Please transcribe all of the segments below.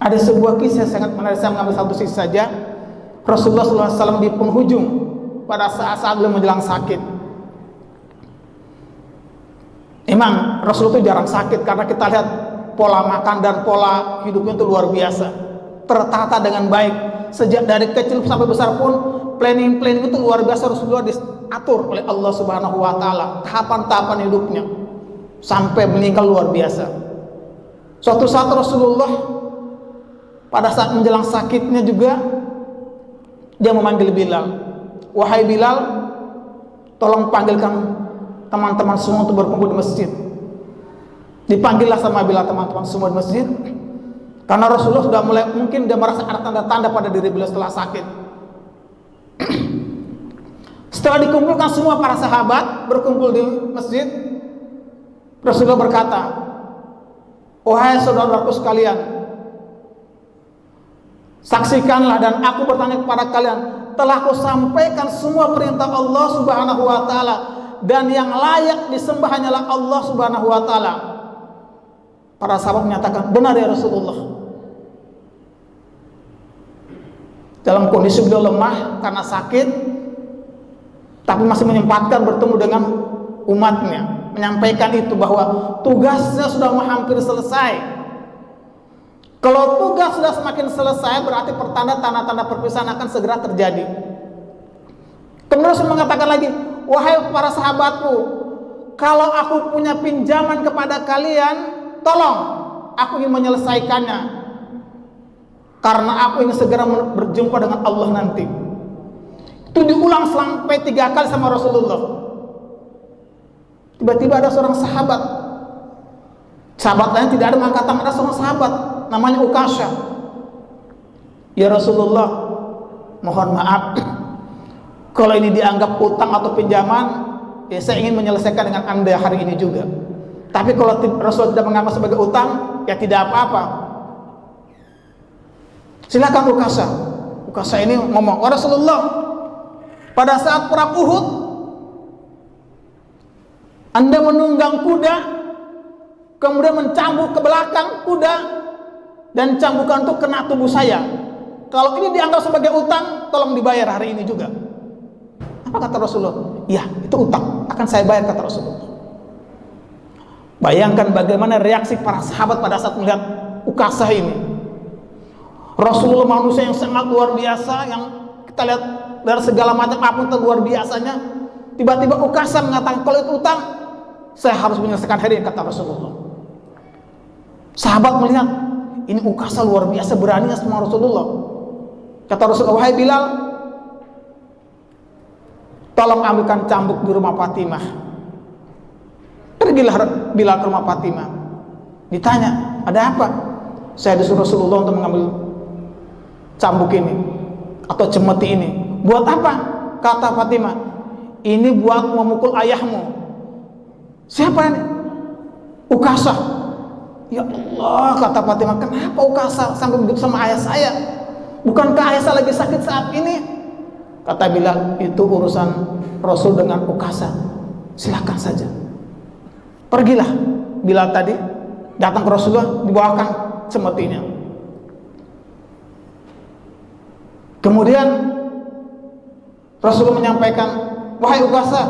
Ada sebuah kisah sangat menarik, saya mengambil satu sisi saja. Rasulullah SAW di penghujung pada saat-saat beliau menjelang sakit. Emang Rasulullah itu jarang sakit karena kita lihat pola makan dan pola hidupnya itu luar biasa, tertata dengan baik. Sejak dari kecil sampai besar pun planning itu luar biasa. Rasulullah diatur oleh Allah Subhanahu wa taala tahapan-tahapan hidupnya sampai meninggal luar biasa. Suatu saat Rasulullah pada saat menjelang sakitnya juga dia memanggil Bilal. Wahai Bilal, tolong panggilkan teman-teman semua untuk berkumpul di masjid. Dipanggillah sama Bilal teman-teman semua di masjid, karena Rasulullah sudah mulai, mungkin dia merasa ada tanda-tanda pada diri beliau setelah sakit. Setelah dikumpulkan semua para sahabat berkumpul di masjid, Rasulullah berkata, wahai saudaraku sekalian, saksikanlah dan aku bertanya kepada kalian, telah aku sampaikan semua perintah Allah Subhanahu wa taala, dan yang layak disembah hanyalah Allah Subhanahu wa taala. Para sahabat menyatakan, benar ya Rasulullah. Dalam kondisi beliau lemah karena sakit, tapi masih menyempatkan bertemu dengan umatnya, menyampaikan itu bahwa tugasnya sudah hampir selesai. Kalau tugas sudah semakin selesai, berarti pertanda tanda-tanda perpisahan akan segera terjadi. Kemudian Rasul mengatakan lagi, wahai para sahabatku, kalau aku punya pinjaman kepada kalian, tolong, aku ingin menyelesaikannya, karena aku ingin segera berjumpa dengan Allah nanti. Itu diulang sampai 3 kali sama Rasulullah. Tiba-tiba ada seorang sahabat lain tidak ada mengangkat tangan, ada seorang sahabat namanya Ukasha. Ya Rasulullah, mohon maaf, kalau ini dianggap utang atau pinjaman, ya saya ingin menyelesaikan dengan Anda hari ini juga. Tapi kalau Rasul tidak menganggap sebagai utang, ya tidak apa-apa. Silakan Ukasha. Ukasha ini ngomong, oh Rasulullah, pada saat perang Uhud, Anda menunggang kuda, kemudian mencambuk ke belakang kuda, dan cambukan itu kena tubuh saya. Kalau ini dianggap sebagai utang, tolong dibayar hari ini juga. Apa kata Rasulullah? Ya, itu utang, akan saya bayar, kata Rasulullah. Bayangkan bagaimana reaksi para sahabat pada saat melihat Ukasha ini. Rasulullah manusia yang sangat luar biasa, yang kita lihat dari segala macam apapun itu luar biasanya. Tiba-tiba Ukasha mengatakan, kalau itu utang, saya harus menyelesaikan hari ini, kata Rasulullah. Sahabat melihat, ini Ukasha luar biasa beraninya sama Rasulullah. Kata Rasulullah, wahai Bilal, tolong ambilkan cambuk di rumah Fatimah. Pergilah Bilal ke rumah Fatimah. Ditanya, ada apa? Saya disuruh Rasulullah untuk mengambil cambuk ini atau cemeti ini. Buat apa? Kata Fatimah, ini buat memukul ayahmu. Siapa ini? Ukasha. Ya Allah, kata Fatimah, kenapa Ukasha sampai begitu sama ayah saya? Bukankah ayah saya lagi sakit saat ini? Kata Bilal, itu urusan Rasul dengan Ukasha, silakan saja. Pergilah Bilal tadi, datang ke Rasulullah, dibawakan cemetinya. Kemudian Rasulullah menyampaikan, wahai Ukasha,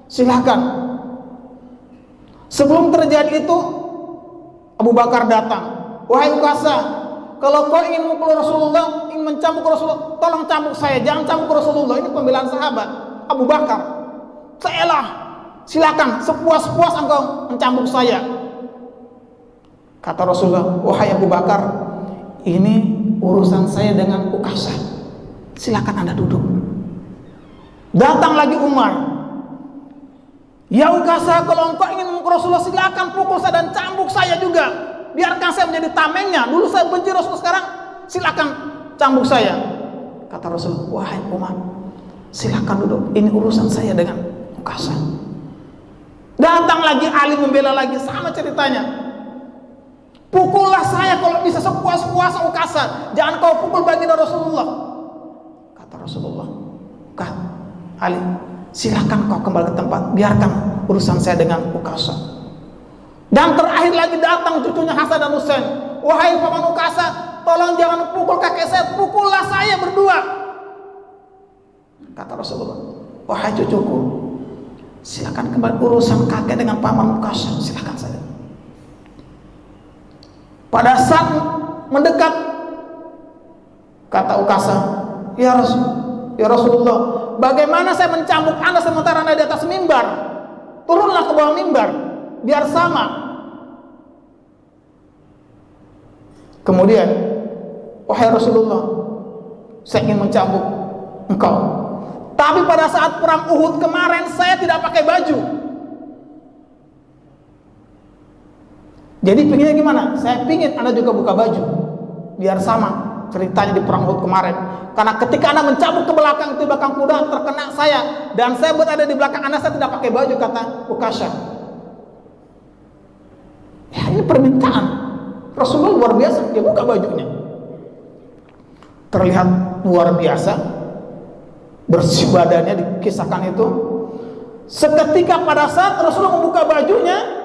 silakan. Sebelum terjadi itu, Abu Bakar datang. Wahai Ukasha, kalau kau ingin memukul Rasulullah, ingin mencambuk Rasulullah, tolong cambuk saya, jangan cambuk Rasulullah. Ini pembelaan sahabat. Abu Bakar, sayalah, silakan, sepuas-puas engkau mencambuk saya. Kata Rasulullah, wahai Abu Bakar, ini urusan saya dengan Ukasha, silakan Anda duduk. Datang lagi Umar, ya Ukasha, kalau engkau ingin memukul Rasulullah, silakan pukul saya dan cambuk saya juga. Biarkan saya menjadi tamengnya. Dulu saya benci Rasul, sekarang silakan cambuk saya. Kata Rasul, wahai Umar, silakan duduk, ini urusan saya dengan Ukasha. Datang lagi Ali membela lagi, sama ceritanya. Pukullah saya kalau bisa sepuas-puas Ukasha, jangan kau pukul baginda Rasulullah. Kata Rasulullah, Kak Ali, silakan kau kembali ke tempat, biarkan urusan saya dengan Ukasha. Dan terakhir lagi datang cucunya Hasan dan Husain. Wahai paman Ukasha, tolong jangan pukul kakek saya, pukullah saya berdua. Kata Rasulullah, wahai cucuku, silakan kembali urusan kakek dengan paman Ukasha, silakan saja. Pada saat mendekat, kata Ukasha, ya Rasulullah, bagaimana saya mencambuk Anda sementara Anda di atas mimbar? Turunlah ke bawah mimbar, biar sama. Kemudian, wahai Rasulullah, saya ingin mencambuk engkau. Tapi pada saat perang Uhud kemarin saya tidak pakai baju. Jadi pinginnya gimana? Saya pingin Anda juga buka baju, biar sama ceritanya di perang Uhud kemarin. Karena ketika Anda mencabut ke belakang itu belakang kuda terkena saya, dan saya berada di belakang Anda, saya tidak pakai baju, kata Ukasha. Ya, ini permintaan Rasulullah luar biasa, dia buka bajunya. Terlihat luar biasa, bersih badannya, dikisahkan itu. Seketika pada saat Rasulullah membuka bajunya,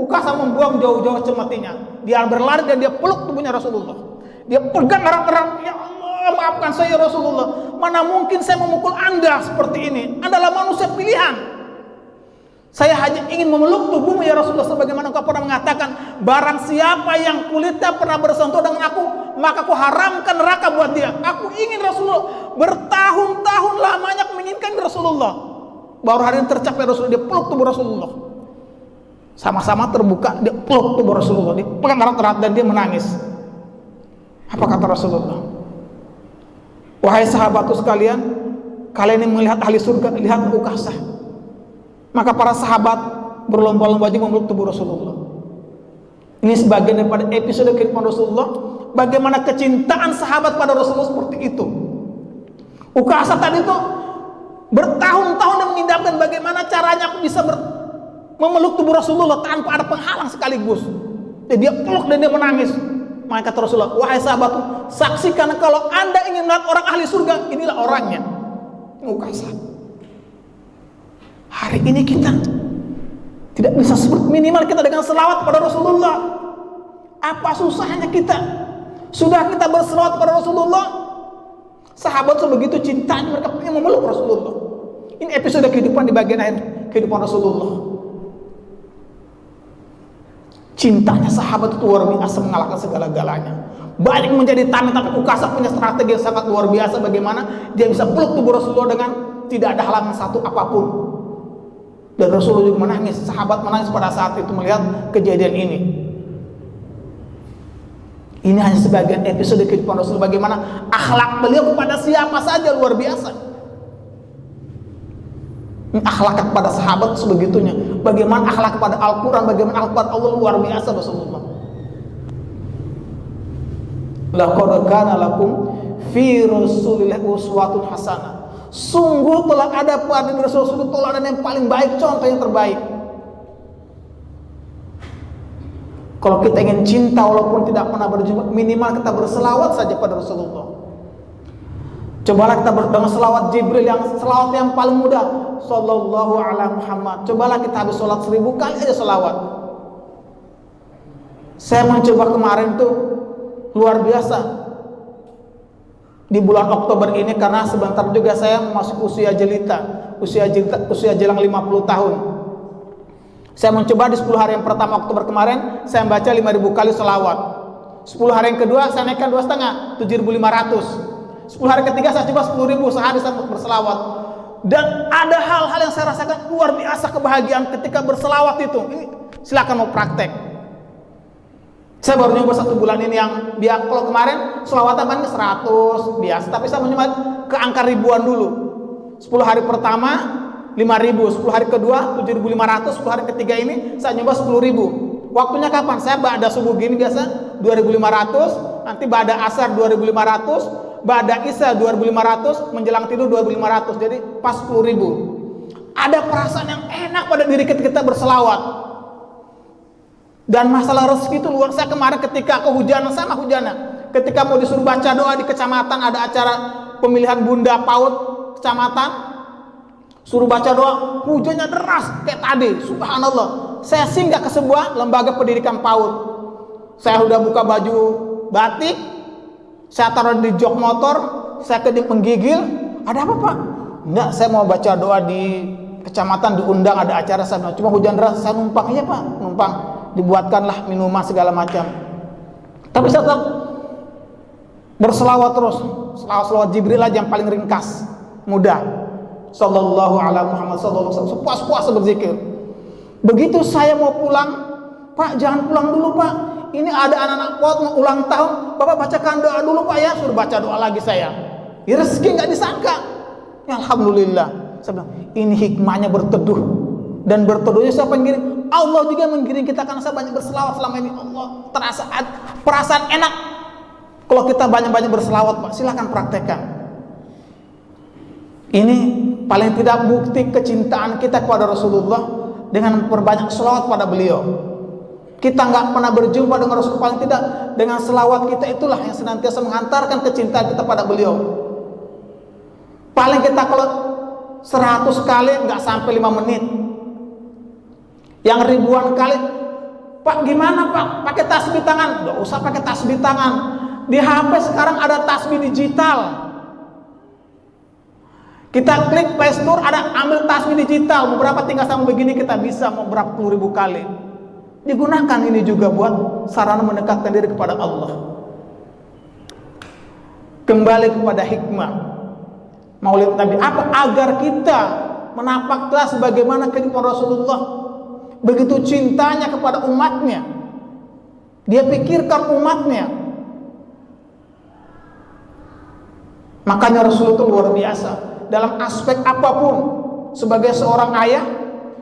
Ukasha membuang jauh-jauh cemetinya. Dia berlari dan dia peluk tubuhnya Rasulullah. Dia pegang erat-erat, ya Allah, maafkan saya Rasulullah. Mana mungkin saya memukul Anda seperti ini? Anda adalah manusia pilihan. Saya hanya ingin memeluk tubuhmu ya Rasulullah, sebagaimana engkau pernah mengatakan, barang siapa yang kulitnya pernah bersentuh dengan aku, maka aku haramkan neraka buat dia. Aku ingin Rasulullah, bertahun-tahun lamanya aku menginginkan Rasulullah. Baru hari ini tercapai Rasulullah, dia peluk tubuh Rasulullah. Sama-sama terbuka, dia peluk tubuh Rasulullah, dia pegang erat-erat dan dia menangis. Apa kata Rasulullah? Wahai sahabatku sekalian, kalian yang melihat ahli surga, lihat Ukasha. Maka para sahabat berlomba-lomba juga memeluk tubuh Rasulullah. Ini sebagian daripada episode kehidupan Rasulullah, bagaimana kecintaan sahabat pada Rasulullah seperti itu. Ukasha tadi itu bertahun-tahun dan mengidamkan bagaimana caranya aku bisa memeluk tubuh Rasulullah tanpa ada penghalang sekaligus. Jadi dia peluk dan dia menangis. Maka kata Rasulullah, wahai sahabatku, saksikan kalau Anda ingin melihat orang ahli surga, inilah orangnya. Ukasha. Hari ini kita tidak bisa sebut, minimal kita dengan selawat pada Rasulullah. Apa susahnya kita? Sudah kita berselawat pada Rasulullah, sahabat sebegitu cintanya mereka ingin memeluk Rasulullah. Ini episode kehidupan di bagian akhir kehidupan Rasulullah. Cintanya sahabat itu luar biasa, mengalahkan segala-galanya. Banyak menjadi tameng, tapi Ukasha punya strategi yang sangat luar biasa, bagaimana dia bisa peluk tubuh Rasulullah dengan tidak ada halangan satu apapun. Dan Rasulullah juga menangis, sahabat menangis pada saat itu melihat kejadian ini. Ini hanya sebagian episode kehidupan Rasulullah, bagaimana akhlak beliau kepada siapa saja luar biasa. Akhlak kepada sahabat sebegitunya. Bagaimana akhlak kepada Al-Quran, bagaimana akhlak kepada Allah, luar biasa Rasulullah. Laqad kana lakum fi Rasulillahi uswatun hasanah. Sungguh telah ada pada Rasulullah teladan yang paling baik, contoh yang terbaik. Kalau kita ingin cinta walaupun tidak pernah berjumpa, minimal kita berselawat saja pada Rasulullah. Cobalah kita dengan selawat Jibril, yang selawat yang paling mudah, sallallahu ala Muhammad. Cobalah kita habis sholat 1000 kali aja selawat. Saya mencoba kemarin tuh luar biasa di bulan Oktober ini, karena sebentar juga saya masuk usia jelita, usia jelang 50 tahun. Saya mencoba di 10 hari yang pertama Oktober kemarin, saya membaca 5000 kali selawat. 10 hari yang kedua saya naikkan 2,5, 7.500. 10 hari ketiga saya coba 10.000 sehari saya berselawat. Dan ada hal-hal yang saya rasakan luar biasa kebahagiaan ketika berselawat itu. Ini silakan mau praktek. Saya baru nyoba 1 bulan ini, yang biar kalau kemarin selawatan paling 100 biasa, tapi saya mau nyoba ke angka ribuan dulu. 10 hari pertama 5.000, 10 hari kedua 7.500, 10 hari ketiga ini saya nyoba 10.000. Waktunya kapan? Saya ba'da subuh gini biasa 2.500, nanti ba'da asar 2.500, ba'da isya 2.500, menjelang tidur 2.500, jadi pas 10.000. Ada perasaan yang enak pada diri kita berselawat. Dan masalah rezeki itu luar. Saya kemarin ketika kehujanan, sama hujannya, ketika mau disuruh baca doa di kecamatan, ada acara pemilihan bunda PAUD, kecamatan, suruh baca doa, hujannya deras kayak tadi, subhanallah. Saya singgah ke sebuah lembaga pendidikan PAUD. Saya udah buka baju batik, saya taruh di jok motor, saya kedip menggigil. Ada apa Pak? Enggak, saya mau baca doa di kecamatan, diundang ada acara sana. Cuma hujan deras, saya numpang aja Pak, numpang. Dibuatkanlah minuman segala macam. Tapi saya tetap berselawat terus, selawat Jibril aja yang paling ringkas, mudah. Sallallahu alaihi Muhammad sallallahu alaihi wasallam, sepuas-puas berzikir. Begitu saya mau pulang, Pak jangan pulang dulu Pak, ini ada anak-anak PAUD mau ulang tahun, Bapak bacakan doa dulu Pak ya. Suruh baca doa lagi saya. Ya, rezeki nggak disangka. Ya, alhamdulillah. Saya bilang, ini hikmahnya berteduh. Dan berteduhnya siapa yang giring? Allah juga menggiring kita karena saya banyak berselawat selama ini. Allah terasa perasaan enak kalau kita banyak-banyak berselawat Pak. Silahkan praktekkan. Ini paling tidak bukti kecintaan kita kepada Rasulullah dengan memperbanyak selawat pada beliau. Kita nggak pernah berjumpa dengan Rasul, paling tidak dengan selawat kita itulah yang senantiasa menghantarkan kecintaan kita pada beliau. Paling kita kalau 100 kali nggak sampai 5 menit. Yang ribuan kali, Pak gimana Pak? Pakai tasbih tangan? Nggak usah pakai tasbih tangan. Di HP sekarang ada tasbih digital. Kita klik Play Store, ada ambil tasbih digital. Beberapa tinggal sama begini kita bisa mau berapa puluh ribu kali. Digunakan ini juga buat sarana mendekatkan diri kepada Allah. Kembali kepada hikmah Maulid Nabi apa? Agar kita menapak telah sebagaimana kehidupan Rasulullah, begitu cintanya kepada umatnya, dia pikirkan umatnya. Makanya Rasul itu luar biasa dalam aspek apapun. Sebagai seorang ayah,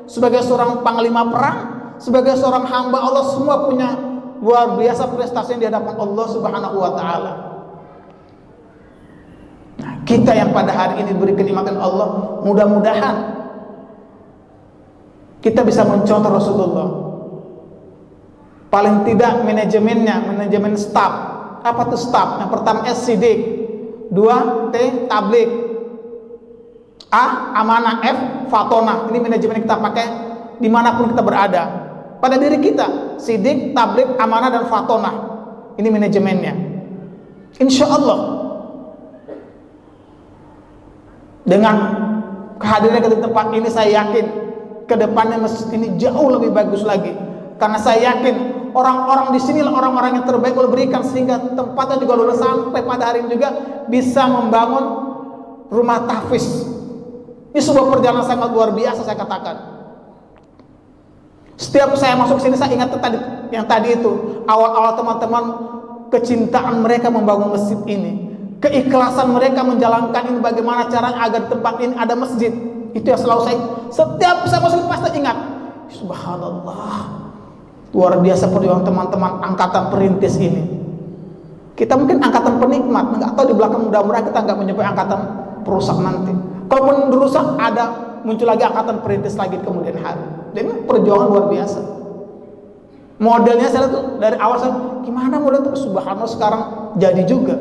sebagai seorang panglima perang, sebagai seorang hamba Allah, semua punya luar biasa prestasi di hadapan Allah Subhanahu wa taala. Nah, kita yang pada hari ini diberi kenikmatan Allah, mudah-mudahan kita bisa mencontoh Rasulullah. Paling tidak manajemennya, manajemen staff. Apa tuh staff? Yang pertama S sidik, 2 T tablik, A amanah, F fatona. Ini manajemen yang kita pakai dimanapun kita berada. Pada diri kita, sidik, tablik, amanah dan fatona. Ini manajemennya. Insya Allah dengan kehadiran di tempat ini, saya yakin kedepannya masjid ini jauh lebih bagus lagi. Karena saya yakin orang-orang di sini orang-orang yang terbaik Allah berikan, sehingga tempatnya juga lulus sampai pada hari ini juga bisa membangun rumah tahfiz. Ini sebuah perjalanan sangat luar biasa, saya katakan. Setiap saya masuk sini saya ingat tadi yang tadi itu awal-awal teman-teman, kecintaan mereka membangun masjid ini, keikhlasan mereka menjalankan ini, bagaimana caranya agar tempat ini ada masjid. Itu yang selalu setiap saya masuk pasti ingat. Subhanallah, luar biasa perjuangan teman-teman angkatan perintis ini. Kita mungkin angkatan penikmat, nggak tahu di belakang, mudah-mudahan kita nggak menyampai angkatan perusak nanti. Kalaupun rusak, ada muncul lagi angkatan perintis lagi kemudian hari. Dan perjuangan luar biasa. Modelnya saya tuh dari awal saya gimana model itu, subhanallah sekarang jadi juga.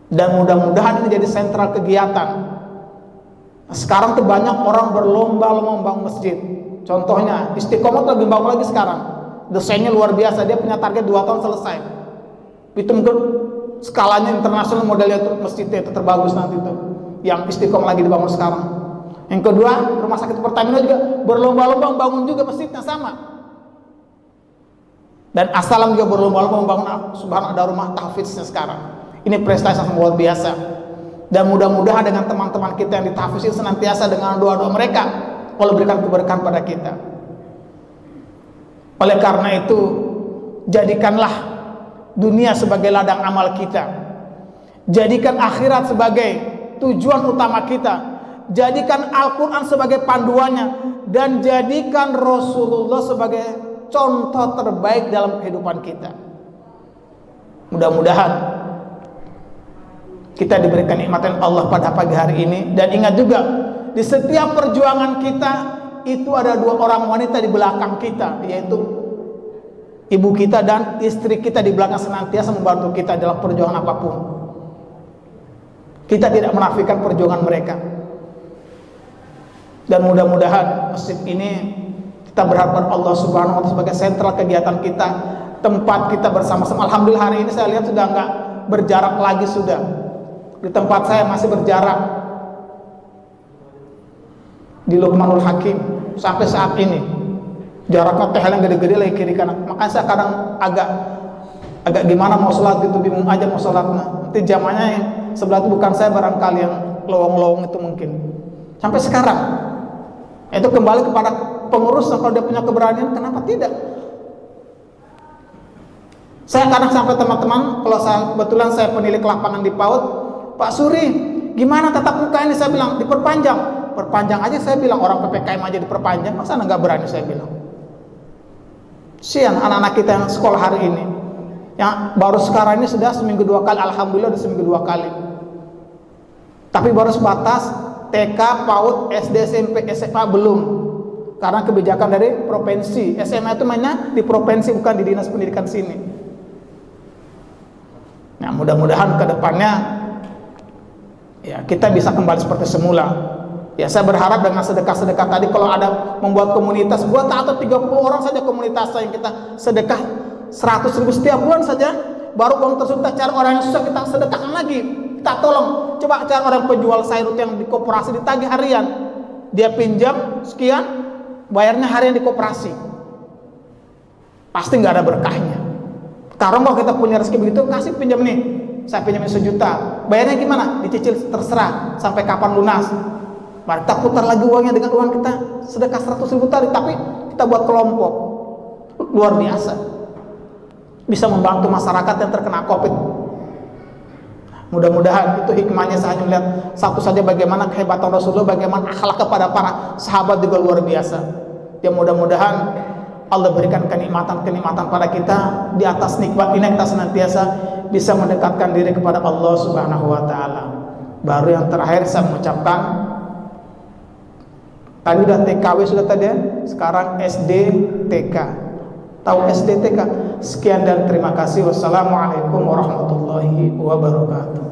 Dan mudah-mudahan ini jadi sentral kegiatan. Sekarang tuh banyak orang berlomba-lomba membangun masjid. Contohnya Istiqomah lagi bangun lagi sekarang. Desainnya luar biasa, dia punya target 2 tahun selesai. Itu mungkin skalanya internasional, modelnya tuh masjidnya itu terbagus nanti tuh. Yang Istiqomah lagi dibangun sekarang. Yang kedua, rumah sakit Pertamina juga berlomba-lomba membangun juga masjidnya sama. Dan As-Salam juga berlomba-lomba membangun, subhanallah, ada rumah tahfiznya sekarang. Ini prestasi yang luar biasa. Dan mudah-mudahan dengan teman-teman kita yang ditahfiz senantiasa dengan doa-doa mereka Allah berikan keberkahan pada kita. Oleh karena itu, jadikanlah dunia sebagai ladang amal kita, jadikan akhirat sebagai tujuan utama kita, jadikan Al-Quran sebagai panduannya, dan jadikan Rasulullah sebagai contoh terbaik dalam kehidupan kita. Mudah-mudahan kita diberikan nikmatan Allah pada pagi hari ini. Dan ingat juga, di setiap perjuangan kita itu ada 2 orang wanita di belakang kita, yaitu ibu kita dan istri kita di belakang, senantiasa membantu kita dalam perjuangan apapun. Kita tidak menafikan perjuangan mereka. Dan mudah-mudahan masjid ini kita berharap Allah Subhanahu wa taala sebagai sentral kegiatan kita, tempat kita bersama-sama. Alhamdulillah hari ini saya lihat sudah enggak berjarak lagi sudah. Di tempat saya masih berjarak di Luqmanul Hakim sampai saat ini jaraknya teh yang gede-gede lagi kiri kanan. Makanya saya kadang agak gimana mau sholat gitu, bingung aja mau sholatnya. Nanti jamaahnya yang sebelah itu bukan saya, barangkali yang lowong-lowong itu mungkin. Sampai sekarang itu kembali kepada pengurus, kalau dia punya keberanian, kenapa tidak? Saya kadang sampai teman-teman, kalau kebetulan saya penilik lapangan di PAUD, Pak Suri, gimana tatap muka ini? Saya bilang diperpanjang. Perpanjang aja, saya bilang orang PPKM aja diperpanjang, masa nggak berani? Saya bilang sian anak-anak kita yang sekolah hari ini, yang baru sekarang ini sudah seminggu 2 kali, alhamdulillah udah seminggu 2 kali, tapi baru sebatas TK, PAUD, SD, SMP, SMA belum, karena kebijakan dari provinsi. SMA itu mainnya di provinsi, bukan di dinas pendidikan sini. Nah, mudah-mudahan ke depannya ya kita bisa kembali seperti semula. Ya, saya berharap dengan sedekah-sedekah tadi, kalau ada membuat komunitas, buat atau 30 orang saja komunitas yang kita sedekah 100.000 setiap bulan saja, baru uang tersebut kita cari orang yang susah, kita sedekahkan lagi, kita tolong. Coba cari orang penjual sayur yang di koperasi, ditagih harian, dia pinjam sekian, bayarnya harian di koperasi, pasti nggak ada berkahnya. Sekarang kalau kita punya rezeki begitu, kasih pinjam nih, saya pinjamin 1 juta, bayarnya gimana? Dicicil, terserah sampai kapan lunas. Mari kita putar lagi uangnya dengan uang kita sedekah 100.000 tadi, tapi kita buat kelompok luar biasa, bisa membantu masyarakat yang terkena COVID. Mudah-mudahan itu hikmahnya. Saya hanya melihat satu saja, bagaimana kehebatan Rasulullah, bagaimana akhlak kepada para sahabat juga luar biasa. Ya, mudah-mudahan Allah berikan kenikmatan-kenikmatan pada kita, di atas nikmat ini kita senantiasa bisa mendekatkan diri kepada Allah Subhanahu wa taala. Baru yang terakhir saya mengucapkan, tadi udah TKW sudah tadi ya, sekarang SD TK. Tahu SD TK? Sekian dan terima kasih. Wassalamualaikum warahmatullahi wabarakatuh.